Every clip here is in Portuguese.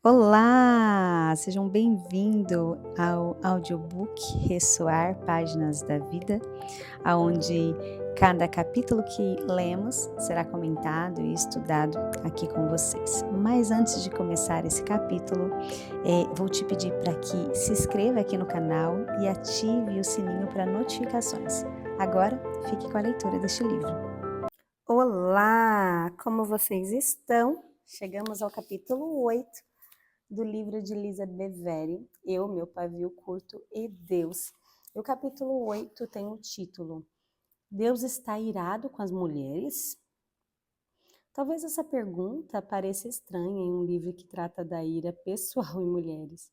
Olá! Sejam bem-vindos ao audiobook Ressoar Páginas da Vida, aonde cada capítulo que lemos será comentado e estudado aqui com vocês. Mas antes de começar esse capítulo, vou te pedir para que se inscreva aqui no canal e ative o sininho para notificações. Agora, fique com a leitura deste livro. Olá! Como vocês estão? Chegamos ao capítulo 8 do livro de Lisa Bevere, Eu, Meu Pavio Curto e Deus. E o capítulo 8 tem o título Deus está irado com as mulheres? Talvez essa pergunta pareça estranha em um livro que trata da ira pessoal em mulheres.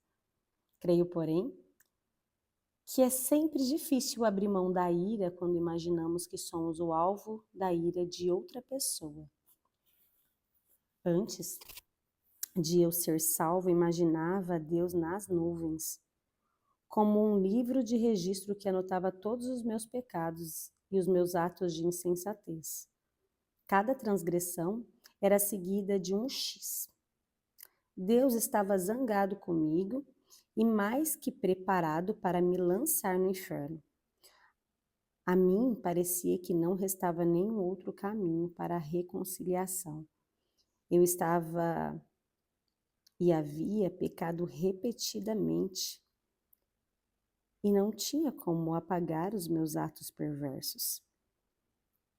Creio, porém, que é sempre difícil abrir mão da ira quando imaginamos que somos o alvo da ira de outra pessoa. Antes de eu ser salvo, imaginava Deus nas nuvens, como um livro de registro que anotava todos os meus pecados e os meus atos de insensatez. Cada transgressão era seguida de um X. Deus estava zangado comigo e mais que preparado para me lançar no inferno. A mim parecia que não restava nenhum outro caminho para a reconciliação. Eu estava e havia pecado repetidamente e não tinha como apagar os meus atos perversos.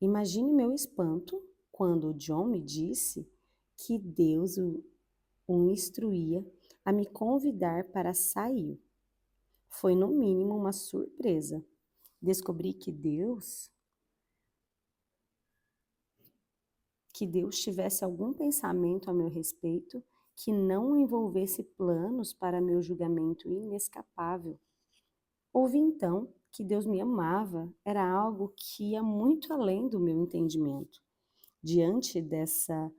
Imagine meu espanto quando o John me disse que Deus o instruía a me convidar para sair. Foi no mínimo uma surpresa. Descobri que Deus tivesse algum pensamento a meu respeito que não envolvesse planos para meu julgamento inescapável. Ouvi então que Deus me amava, era algo que ia muito além do meu entendimento. Diante dessa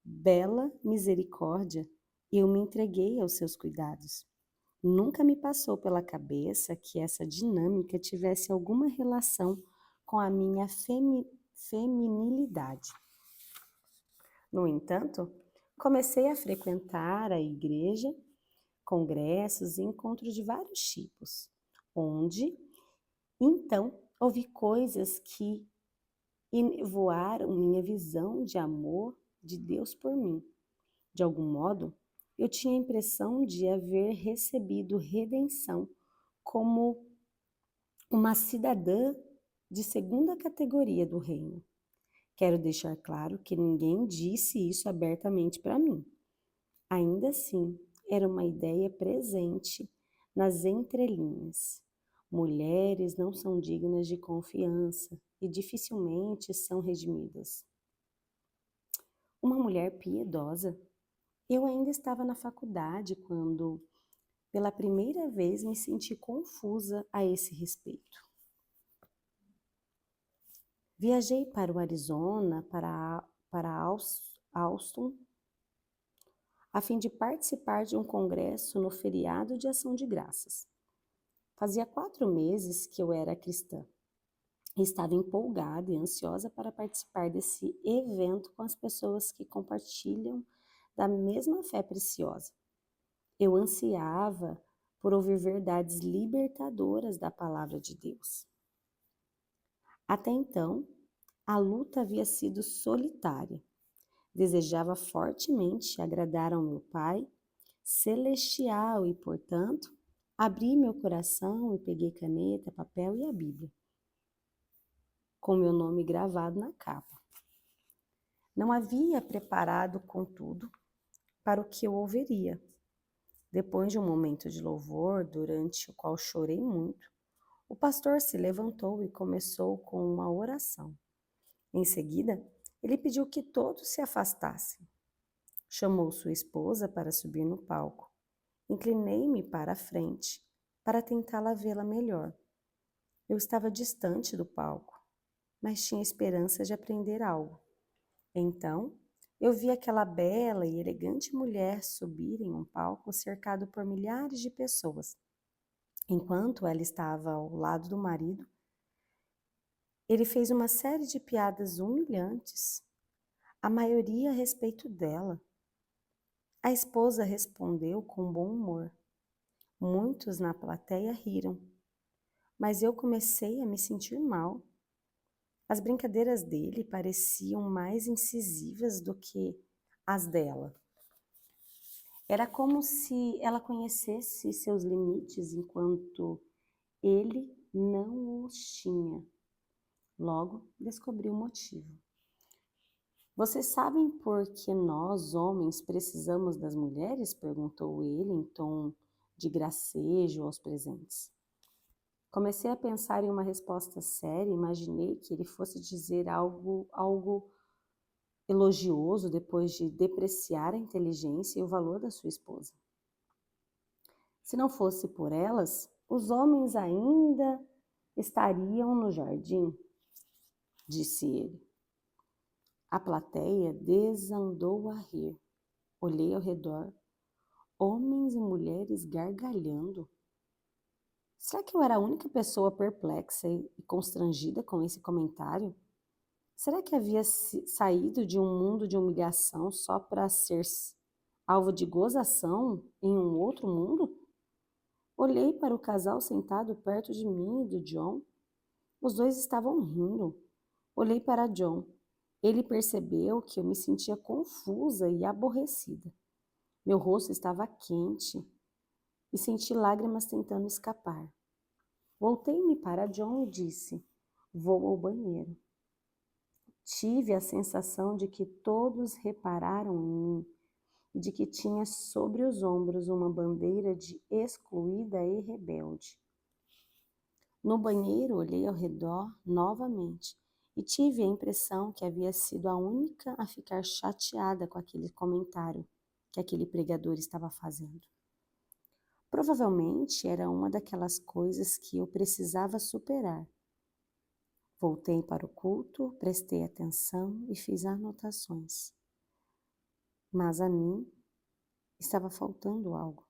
bela misericórdia, eu me entreguei aos seus cuidados. Nunca me passou pela cabeça que essa dinâmica tivesse alguma relação com a minha feminilidade. No entanto, comecei a frequentar a igreja, congressos e encontros de vários tipos, onde, então, ouvi coisas que voaram minha visão de amor de Deus por mim. De algum modo, eu tinha a impressão de haver recebido redenção como uma cidadã de segunda categoria do reino. Quero deixar claro que ninguém disse isso abertamente para mim. Ainda assim, era uma ideia presente nas entrelinhas. Mulheres não são dignas de confiança e dificilmente são redimidas. Uma mulher piedosa? Eu ainda estava na faculdade quando, pela primeira vez, me senti confusa a esse respeito. Viajei para o Arizona, para Austin, a fim de participar de um congresso no feriado de Ação de Graças. Fazia 4 meses que eu era cristã. Estava empolgada e ansiosa para participar desse evento com as pessoas que compartilham da mesma fé preciosa. Eu ansiava por ouvir verdades libertadoras da palavra de Deus. Até então, a luta havia sido solitária. Desejava fortemente agradar ao meu Pai celestial e, portanto, abri meu coração e peguei caneta, papel e a Bíblia, com meu nome gravado na capa. Não havia preparado, contudo, para o que eu ouviria. Depois de um momento de louvor, durante o qual chorei muito, o pastor se levantou e começou com uma oração. Em seguida, ele pediu que todos se afastassem. Chamou sua esposa para subir no palco. Inclinei-me para a frente, para tentá-la vê-la melhor. Eu estava distante do palco, mas tinha esperança de aprender algo. Então, eu vi aquela bela e elegante mulher subir em um palco cercado por milhares de pessoas. Enquanto ela estava ao lado do marido, ele fez uma série de piadas humilhantes, a maioria a respeito dela. A esposa respondeu com bom humor. Muitos na plateia riram, mas eu comecei a me sentir mal. As brincadeiras dele pareciam mais incisivas do que as dela. Era como se ela conhecesse seus limites enquanto ele não os tinha. Logo, descobri o motivo. Vocês sabem por que nós, homens, precisamos das mulheres? Perguntou ele em tom de gracejo aos presentes. Comecei a pensar em uma resposta séria e imaginei que ele fosse dizer algo elogioso depois de depreciar a inteligência e o valor da sua esposa. Se não fosse por elas, os homens ainda estariam no jardim, disse ele. A plateia desandou a rir. Olhei ao redor, homens e mulheres gargalhando. Será que eu era a única pessoa perplexa e constrangida com esse comentário? Será que havia saído de um mundo de humilhação só para ser alvo de gozação em um outro mundo? Olhei para o casal sentado perto de mim e do John. Os dois estavam rindo. Olhei para John. Ele percebeu que eu me sentia confusa e aborrecida. Meu rosto estava quente e senti lágrimas tentando escapar. Voltei-me para John e disse: vou ao banheiro. Tive a sensação de que todos repararam em mim e de que tinha sobre os ombros uma bandeira de excluída e rebelde. No banheiro, olhei ao redor novamente e tive a impressão que havia sido a única a ficar chateada com aquele comentário que aquele pregador estava fazendo. Provavelmente era uma daquelas coisas que eu precisava superar. Voltei para o culto, prestei atenção e fiz anotações. Mas a mim estava faltando algo.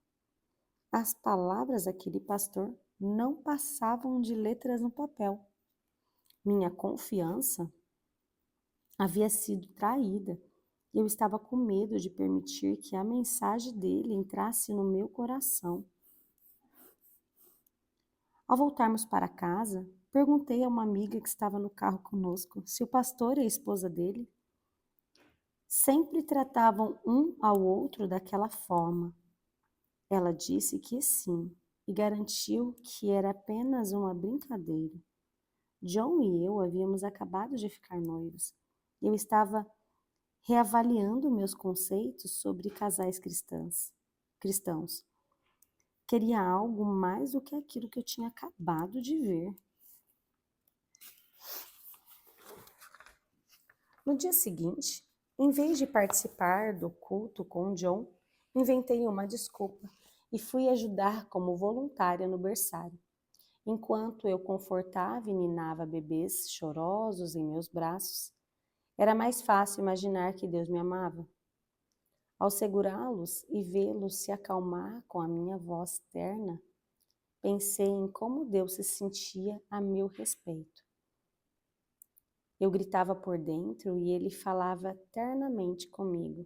As palavras daquele pastor não passavam de letras no papel. Minha confiança havia sido traída e eu estava com medo de permitir que a mensagem dele entrasse no meu coração. Ao voltarmos para casa, perguntei a uma amiga que estava no carro conosco se o pastor e a esposa dele sempre tratavam um ao outro daquela forma. Ela disse que sim e garantiu que era apenas uma brincadeira. John e eu havíamos acabado de ficar noivos. Eu estava reavaliando meus conceitos sobre casais cristãos. Queria algo mais do que aquilo que eu tinha acabado de ver. No dia seguinte, em vez de participar do culto com John, inventei uma desculpa e fui ajudar como voluntária no berçário. Enquanto eu confortava e ninava bebês chorosos em meus braços, era mais fácil imaginar que Deus me amava. Ao segurá-los e vê-los se acalmar com a minha voz terna, pensei em como Deus se sentia a meu respeito. Eu gritava por dentro e ele falava ternamente comigo.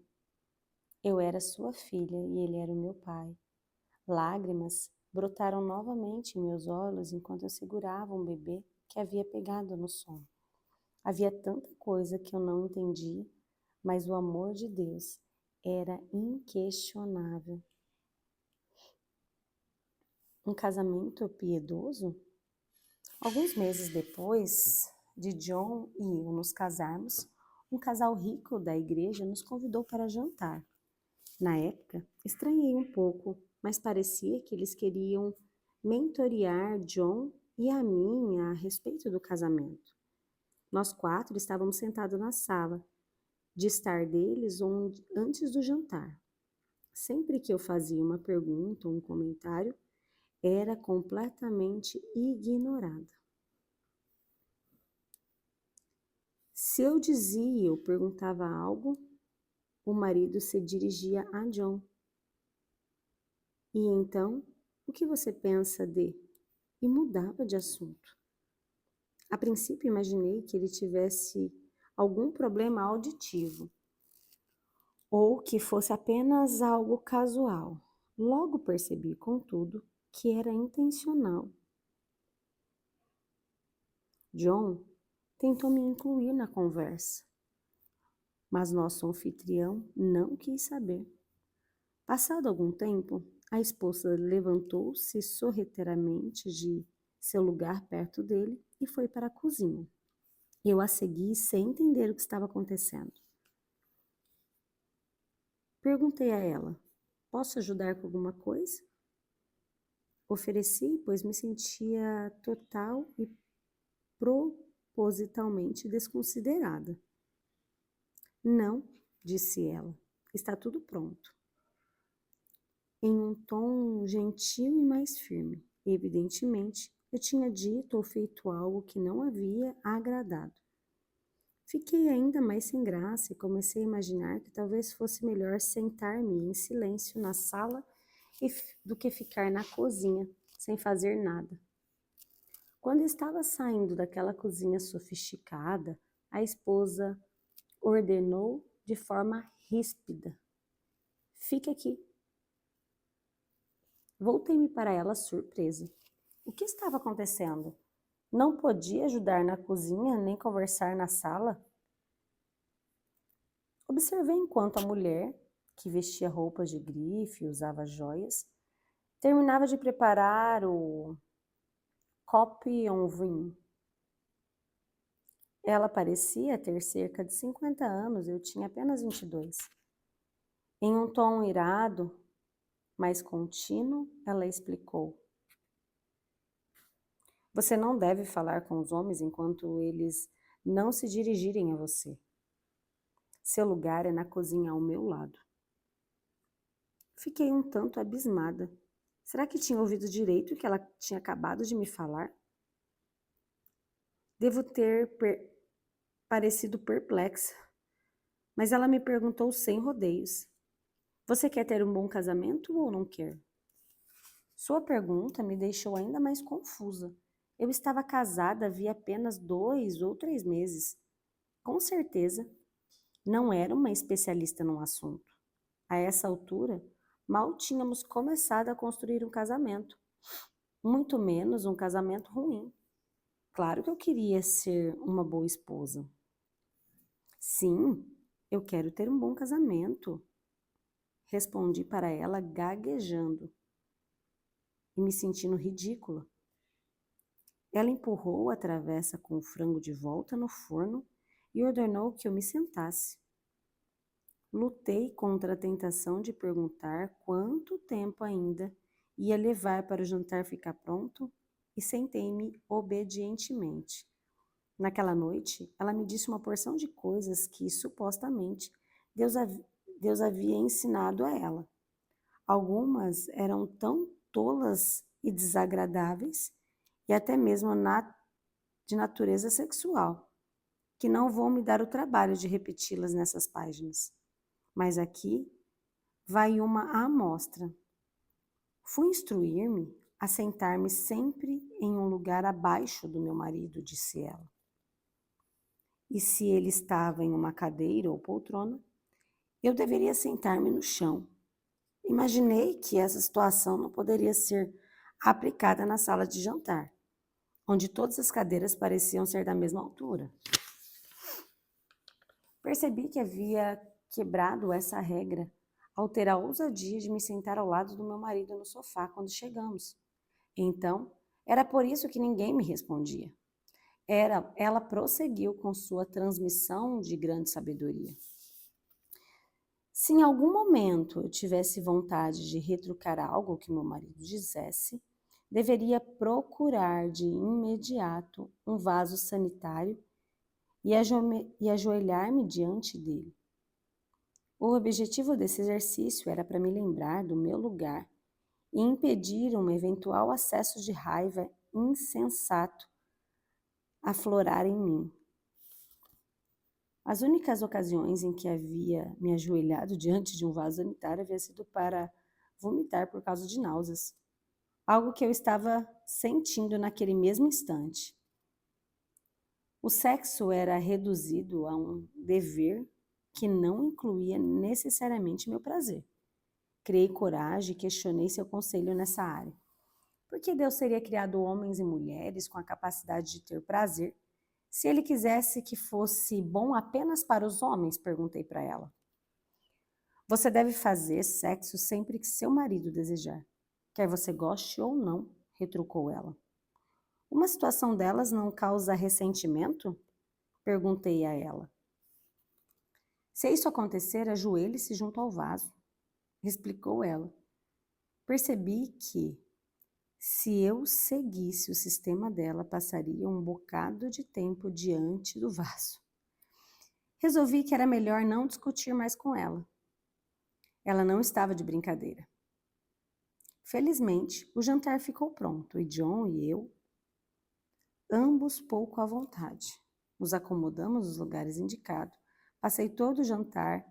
Eu era sua filha e ele era o meu pai. Lágrimas brotaram novamente em meus olhos enquanto eu segurava um bebê que havia pegado no sono. Havia tanta coisa que eu não entendia, mas o amor de Deus era inquestionável. Um casamento piedoso? Alguns meses depois de John e eu nos casarmos, um casal rico da igreja nos convidou para jantar. Na época, estranhei um pouco, mas parecia que eles queriam mentorear John e a mim a respeito do casamento. Nós 4 estávamos sentados na sala, de estar deles antes do jantar. Sempre que eu fazia uma pergunta ou um comentário, era completamente ignorada. Se eu dizia ou perguntava algo, o marido se dirigia a John. E então, o que você pensa de? E mudava de assunto. A princípio, imaginei que ele tivesse algum problema auditivo. ou que fosse apenas algo casual. Logo percebi, contudo, que era intencional. John tentou me incluir na conversa, mas nosso anfitrião não quis saber. Passado algum tempo, a esposa levantou-se sorrateiramente de seu lugar perto dele e foi para a cozinha. Eu a segui sem entender o que estava acontecendo. Perguntei a ela: posso ajudar com alguma coisa? Ofereci, pois me sentia total e propositalmente desconsiderada. Não, disse ela, está tudo pronto. Em um tom gentil e mais firme. Evidentemente, eu tinha dito ou feito algo que não havia agradado. Fiquei ainda mais sem graça e comecei a imaginar que talvez fosse melhor sentar-me em silêncio na sala do que ficar na cozinha, sem fazer nada. Quando estava saindo daquela cozinha sofisticada, a esposa ordenou de forma ríspida: fique aqui. Voltei-me para ela surpresa. O que estava acontecendo? Não podia ajudar na cozinha nem conversar na sala? Observei enquanto a mulher, que vestia roupas de grife e usava joias, terminava de preparar o coq au vin. Ela parecia ter cerca de 50 anos, eu tinha apenas 22. Em um tom irado, mas contínuo, ela explicou: você não deve falar com os homens enquanto eles não se dirigirem a você. Seu lugar é na cozinha ao meu lado. Fiquei um tanto abismada. Será que tinha ouvido direito o que ela tinha acabado de me falar? Devo ter parecido perplexa, mas ela me perguntou sem rodeios: você quer ter um bom casamento ou não quer? Sua pergunta me deixou ainda mais confusa. Eu estava casada havia apenas 2 ou 3 meses. Com certeza, não era uma especialista no assunto. A essa altura, mal tínhamos começado a construir um casamento, muito menos um casamento ruim. Claro que eu queria ser uma boa esposa. Sim, eu quero ter um bom casamento, respondi para ela gaguejando e me sentindo ridícula. Ela empurrou a travessa com o frango de volta no forno e ordenou que eu me sentasse. Lutei contra a tentação de perguntar quanto tempo ainda ia levar para o jantar ficar pronto e sentei-me obedientemente. Naquela noite, ela me disse uma porção de coisas que, supostamente, Deus havia ensinado a ela. Algumas eram tão tolas e desagradáveis, e até mesmo de natureza sexual, que não vou me dar o trabalho de repeti-las nessas páginas. Mas aqui vai uma amostra. Fui instruir-me a sentar-me sempre em um lugar abaixo do meu marido, disse ela. E se ele estava em uma cadeira ou poltrona, eu deveria sentar-me no chão. Imaginei que essa situação não poderia ser aplicada na sala de jantar, onde todas as cadeiras pareciam ser da mesma altura. Percebi que havia quebrado essa regra ao ter a ousadia de me sentar ao lado do meu marido no sofá quando chegamos. Então, era por isso que ninguém me respondia. Ela prosseguiu com sua transmissão de grande sabedoria. Se em algum momento eu tivesse vontade de retrucar algo que meu marido dissesse, deveria procurar de imediato um vaso sanitário e ajoelhar-me diante dele. O objetivo desse exercício era para me lembrar do meu lugar e impedir um eventual acesso de raiva insensato aflorar em mim. As únicas ocasiões em que havia me ajoelhado diante de um vaso sanitário havia sido para vomitar por causa de náuseas, algo que eu estava sentindo naquele mesmo instante. O sexo era reduzido a um dever que não incluía necessariamente meu prazer. Criei coragem e questionei seu conselho nessa área. Por que Deus teria criado homens e mulheres com a capacidade de ter prazer, se ele quisesse que fosse bom apenas para os homens? Perguntei para ela. Você deve fazer sexo sempre que seu marido desejar, quer você goste ou não, retrucou ela. Uma situação delas não causa ressentimento? Perguntei a ela. Se isso acontecer, ajoelhe-se junto ao vaso, explicou ela. Percebi que, se eu seguisse o sistema dela, passaria um bocado de tempo diante do vaso. Resolvi que era melhor não discutir mais com ela. Ela não estava de brincadeira. Felizmente, o jantar ficou pronto e John e eu, ambos pouco à vontade, nos acomodamos nos lugares indicados. Passei todo o jantar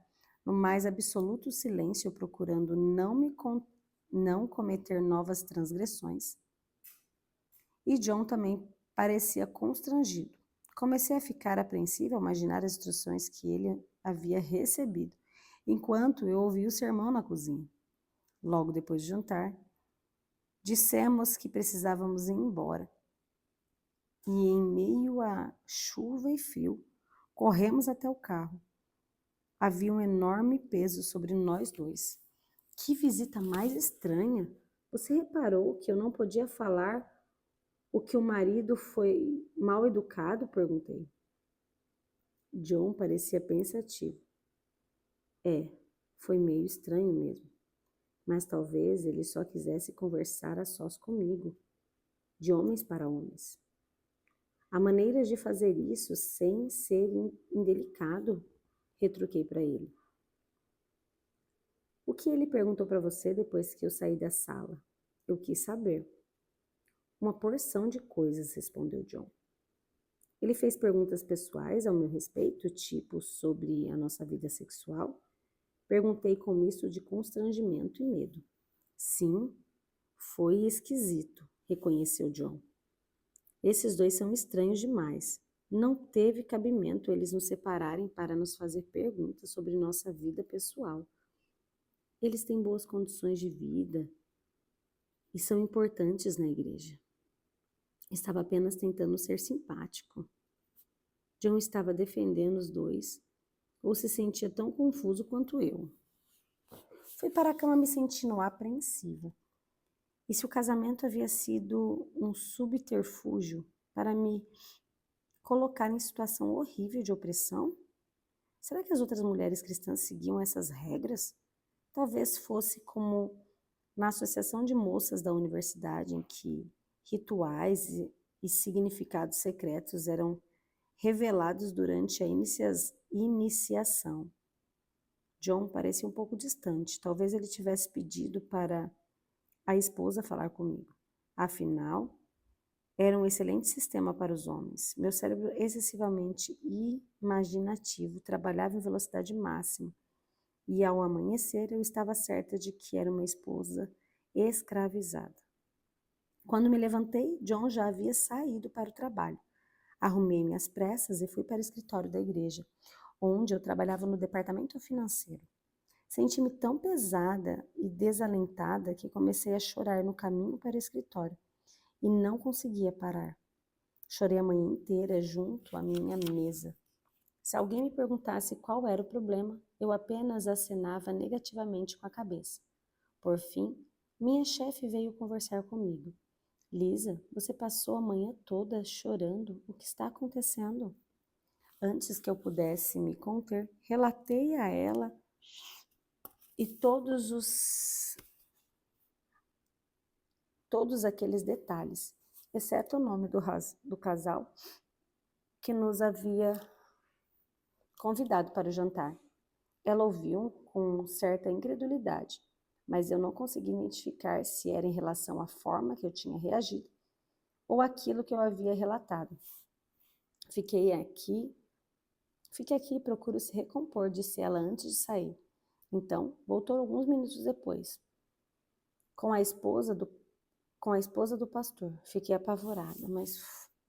no mais absoluto silêncio, procurando não cometer novas transgressões. E John também parecia constrangido. Comecei a ficar apreensiva ao imaginar as instruções que ele havia recebido, enquanto eu ouvia o sermão na cozinha. Logo depois de jantar, dissemos que precisávamos ir embora. E em meio a chuva e frio, corremos até o carro. Havia um enorme peso sobre nós dois. Que visita mais estranha! Você reparou que eu não podia falar o que o marido foi mal educado? Perguntei. John parecia pensativo. Foi meio estranho mesmo. Mas talvez ele só quisesse conversar a sós comigo, de homens para homens. Há maneiras de fazer isso sem ser indelicado, retruquei para ele. O que ele perguntou para você depois que eu saí da sala? Eu quis saber. Uma porção de coisas, respondeu John. Ele fez perguntas pessoais ao meu respeito, tipo sobre a nossa vida sexual. Perguntei com misto de constrangimento e medo. Sim, foi esquisito, reconheceu John. Esses dois são estranhos demais. Não teve cabimento eles nos separarem para nos fazer perguntas sobre nossa vida pessoal. Eles têm boas condições de vida e são importantes na igreja. Estava apenas tentando ser simpático. John estava defendendo os dois, ou se sentia tão confuso quanto eu. Fui para a cama me sentindo apreensiva. E se o casamento havia sido um subterfúgio para me colocar em situação horrível de opressão? Será que as outras mulheres cristãs seguiam essas regras? Talvez fosse como na associação de moças da universidade, em que rituais e significados secretos eram revelados durante a iniciação. John parecia um pouco distante. Talvez ele tivesse pedido para a esposa falar comigo. Afinal, era um excelente sistema para os homens. Meu cérebro, excessivamente imaginativo, trabalhava em velocidade máxima. E ao amanhecer, eu estava certa de que era uma esposa escravizada. Quando me levantei, John já havia saído para o trabalho. Arrumei-me às pressas e fui para o escritório da igreja, onde eu trabalhava no departamento financeiro. Senti-me tão pesada e desalentada que comecei a chorar no caminho para o escritório e não conseguia parar. Chorei a manhã inteira junto à minha mesa. Se alguém me perguntasse qual era o problema, eu apenas acenava negativamente com a cabeça. Por fim, minha chefe veio conversar comigo. Lisa, você passou a manhã toda chorando. O que está acontecendo? Antes que eu pudesse me conter, relatei a ela e todos aqueles detalhes, exceto o nome do casal que nos havia convidado para o jantar. Ela ouviu com certa incredulidade, mas eu não consegui identificar se era em relação à forma que eu tinha reagido ou aquilo que eu havia relatado. Fique aqui e procuro se recompor, disse ela antes de sair. Então, voltou alguns minutos depois, com a esposa do pastor. Fiquei apavorada,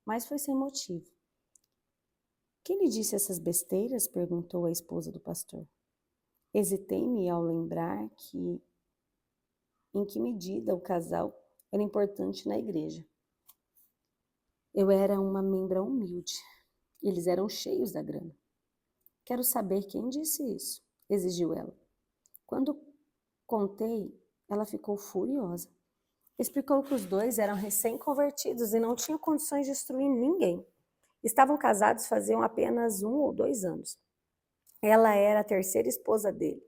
mas foi sem motivo. Quem lhe disse essas besteiras? Perguntou a esposa do pastor. Hesitei-me ao lembrar que em que medida o casal era importante na igreja. Eu era uma membra humilde. Eles eram cheios da grana. Quero saber quem disse isso, exigiu ela. Quando contei, ela ficou furiosa. Explicou que os dois eram recém-convertidos e não tinham condições de instruir ninguém. Estavam casados faziam apenas 1 ou 2 anos. Ela era a terceira esposa dele.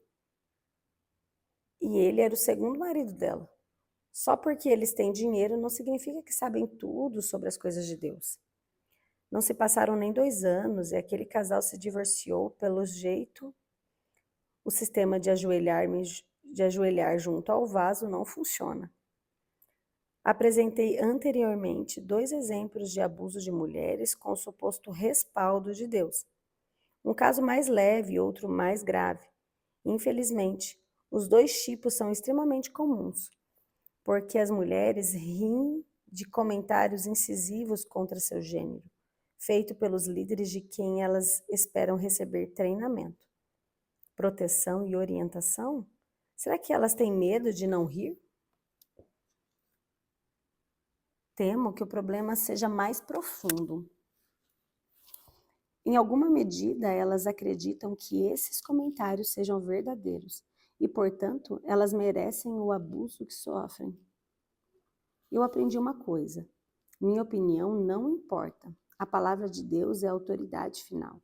E ele era o segundo marido dela. Só porque eles têm dinheiro não significa que sabem tudo sobre as coisas de Deus. Não se passaram nem 2 anos e aquele casal se divorciou. Pelo jeito, o sistema de ajoelhar junto ao vaso não funciona. Apresentei anteriormente 2 exemplos de abuso de mulheres com o suposto respaldo de Deus. Um caso mais leve e outro mais grave. Infelizmente, os 2 tipos são extremamente comuns, porque as mulheres riem de comentários incisivos contra seu gênero, feito pelos líderes de quem elas esperam receber treinamento, proteção e orientação. Será que elas têm medo de não rir? Temo que o problema seja mais profundo. Em alguma medida, elas acreditam que esses comentários sejam verdadeiros e, portanto, elas merecem o abuso que sofrem. Eu aprendi uma coisa: minha opinião não importa. A palavra de Deus é a autoridade final.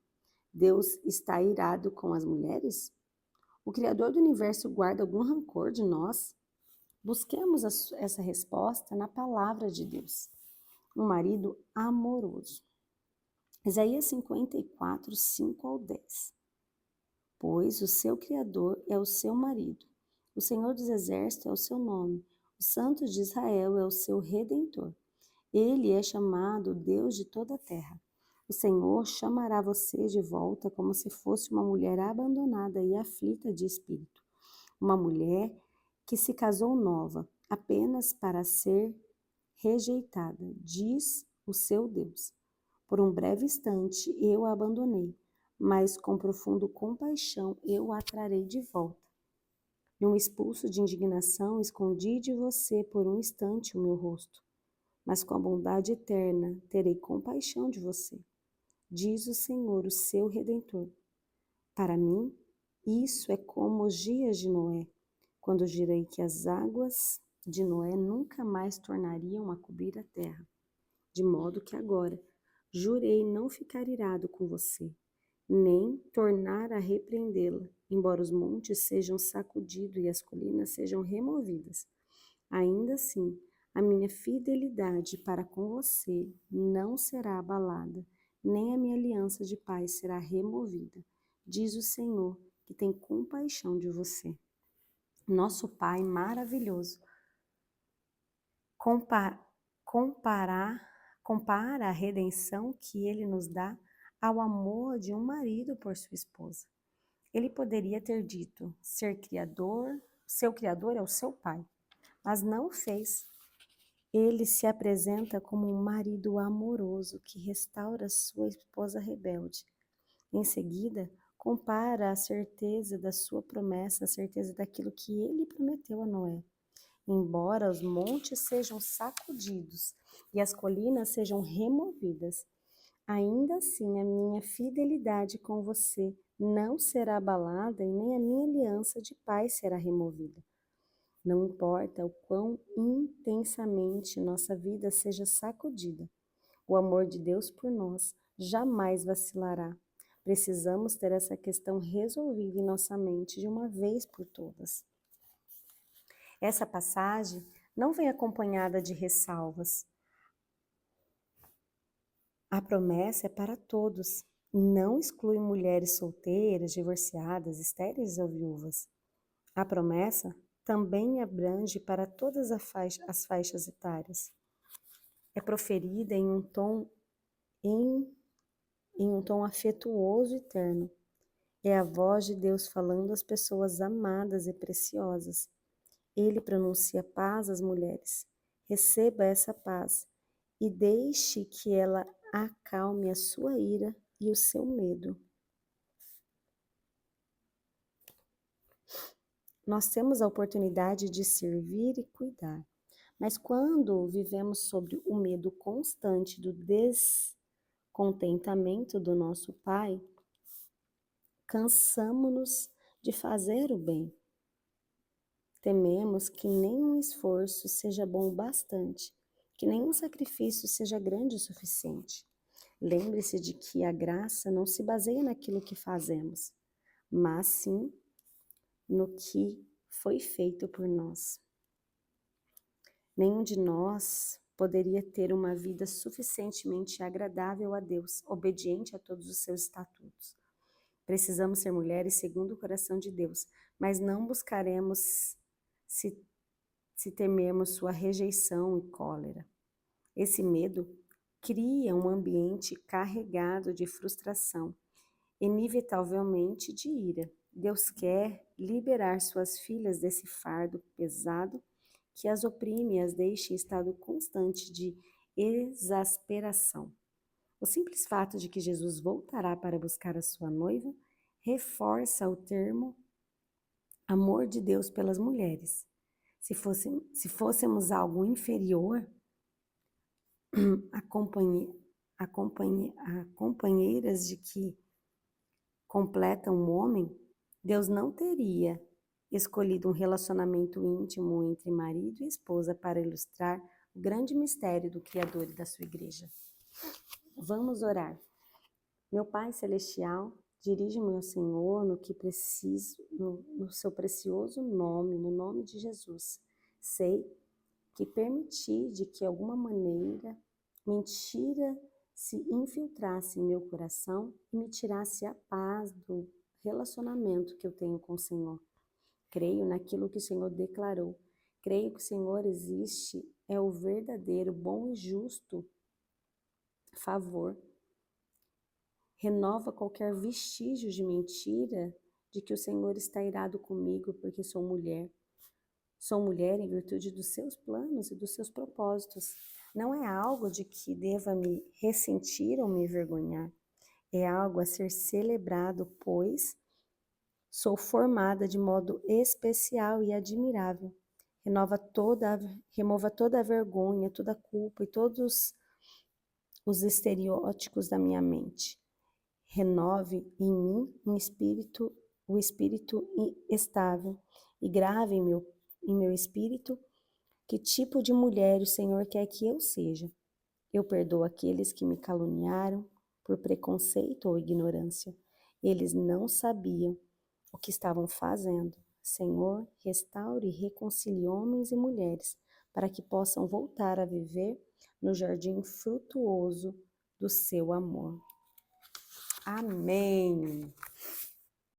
Deus está irado com as mulheres? O Criador do universo guarda algum rancor de nós? Busquemos essa resposta na palavra de Deus. Um marido amoroso. Isaías 54, 5 ao 10. Pois o seu Criador é o seu marido, o Senhor dos Exércitos é o seu nome, o Santo de Israel é o seu Redentor. Ele é chamado Deus de toda a terra. O Senhor chamará você de volta como se fosse uma mulher abandonada e aflita de espírito. Uma mulher que se casou nova, apenas para ser rejeitada, diz o seu Deus. Por um breve instante eu a abandonei, mas com profundo compaixão eu a trarei de volta. Num expulso de indignação, escondi de você por um instante o meu rosto, mas com a bondade eterna terei compaixão de você, diz o Senhor, o seu Redentor. Para mim, isso é como os dias de Noé, quando jurei que as águas de Noé nunca mais tornariam a cobrir a terra. De modo que agora jurei não ficar irado com você, nem tornar a repreendê-la, embora os montes sejam sacudidos e as colinas sejam removidas. Ainda assim, a minha fidelidade para com você não será abalada, nem a minha aliança de paz será removida, diz o Senhor, que tem compaixão de você. Nosso Pai maravilhoso compara a redenção que ele nos dá ao amor de um marido por sua esposa. Ele poderia ter dito, seu criador é o seu pai, mas não o fez. Ele se apresenta como um marido amoroso que restaura sua esposa rebelde. Em seguida, compara a certeza da sua promessa, a certeza daquilo que ele prometeu a Noé. Embora os montes sejam sacudidos e as colinas sejam removidas, ainda assim a minha fidelidade com você não será abalada e nem a minha aliança de paz será removida. Não importa o quão intensamente nossa vida seja sacudida, o amor de Deus por nós jamais vacilará. Precisamos ter essa questão resolvida em nossa mente de uma vez por todas. Essa passagem não vem acompanhada de ressalvas. A promessa é para todos, não exclui mulheres solteiras, divorciadas, estéreis ou viúvas. A promessa também abrange para todas as faixas etárias. É proferida em um tom afetuoso e terno. É a voz de Deus falando às pessoas amadas e preciosas. Ele pronuncia paz às mulheres. Receba essa paz e deixe que ela acalme a sua ira e o seu medo. Nós temos a oportunidade de servir e cuidar, mas quando vivemos sobre o medo constante do descontentamento do nosso Pai, cansamo-nos de fazer o bem. Tememos que nenhum esforço seja bom o bastante, que nenhum sacrifício seja grande o suficiente. Lembre-se de que a graça não se baseia naquilo que fazemos, mas sim no que foi feito por nós. Nenhum de nós poderia ter uma vida suficientemente agradável a Deus, obediente a todos os seus estatutos. Precisamos ser mulheres segundo o coração de Deus, mas não buscaremos se temermos sua rejeição e cólera. Esse medo cria um ambiente carregado de frustração, inevitavelmente de ira. Deus quer liberar suas filhas desse fardo pesado que as oprime e as deixa em estado constante de exasperação. O simples fato de que Jesus voltará para buscar a sua noiva reforça o termo amor de Deus pelas mulheres. Se fôssemos algo inferior, a companheiras de que completam um homem, Deus não teria escolhido um relacionamento íntimo entre marido e esposa para ilustrar o grande mistério do Criador e da sua igreja. Vamos orar. Meu Pai Celestial, dirige-me ao Senhor no que preciso, no seu precioso nome, no nome de Jesus. Sei que permiti de que alguma maneira mentira se infiltrasse em meu coração e me tirasse a paz do relacionamento que eu tenho com o Senhor. Creio naquilo que o Senhor declarou. Creio que o Senhor existe, é o verdadeiro, bom e justo favor. Renova qualquer vestígio de mentira de que o Senhor está irado comigo porque sou mulher. Sou mulher em virtude dos seus planos e dos seus propósitos. Não é algo de que deva me ressentir ou me envergonhar. É algo a ser celebrado, pois sou formada de modo especial e admirável. Remova toda a vergonha, toda a culpa e todos os estereótipos da minha mente. Renove em mim o espírito estável e grave em meu espírito que tipo de mulher o Senhor quer que eu seja. Eu perdoo aqueles que me caluniaram por preconceito ou ignorância. Eles não sabiam o que estavam fazendo. Senhor, restaure e reconcilie homens e mulheres para que possam voltar a viver no jardim frutuoso do seu amor. Amém.